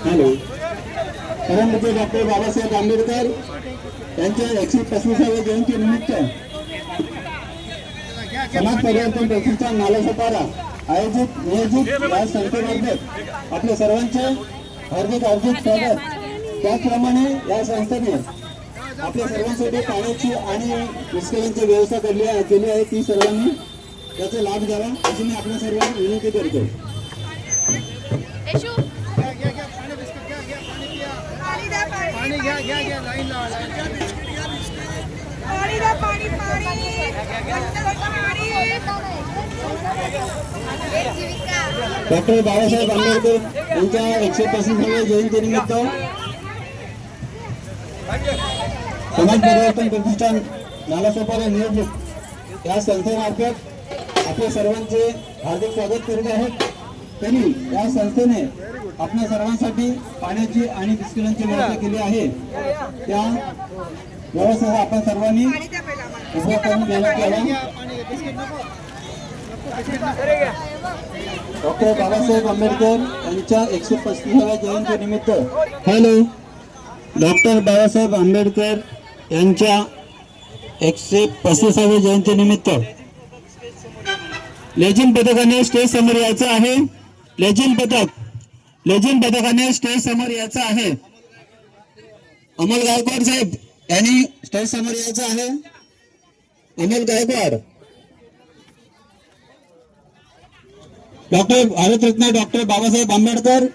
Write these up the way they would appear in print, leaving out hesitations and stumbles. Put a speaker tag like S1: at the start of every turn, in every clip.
S1: Hello. परमपूज्य doctor Babasaheb Ambedkar यांच्या 135व्या जयंती निमित्त समाज परिवर्तन प्रतिष्ठान नालासोपारा आयोजित नियोजित या संस्थेमार्फत आपल्या सर्वांचे हार्दिक स्वागत. त्याचप्रमाणे या संस्थेने आपल्या सर्वांसाठी पाण्याची आणि बिस्किटांची व्यवस्था केली आहे. ती सर्वांनी त्याचा लाभ घ्यावा अशी मी आपल्या सर्वांना विनंती करतो. डॉक्टर बाबासाहेब आंबेडकर यांच्या 135व्या जयंतीनिमित्त समाज परिवर्तन प्रतिष्ठान नालासोपारा नियोजित या संस्थेमार्फत आपल्या सर्वांचे हार्दिक स्वागत करीत आहेत. तरी या संस्थेने आपल्या सर्वांसाठी पाण्याची आणि बिस्किटांची व्यवस्था केली आहे. त्या व्यवस्थेचा आपण सर्वांनी उपयोग करून घेण्यात यावा. डॉक्टर बाबासाहेब आंबेडकर यांच्या 135व्या जयंतीनिमित्त हॅलो. डॉक्टर बाबासाहेब आंबेडकर यांच्या 135व्या जयंतीनिमित्त लेझिम पथकाने स्टेज समोर यायचं आहे. लेझिम पथकाने स्टेज समोर यायचं आहे. अमोल गायकवाड साहेब यांनी स्टेज समोर यायचं आहे. अमोल गायकवाड. Doctor Bharat Ratna doctor Babasaheb Ambedkar.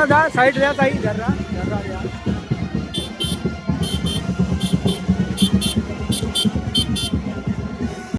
S2: जा साईड द्या ताई जरा जरा द्या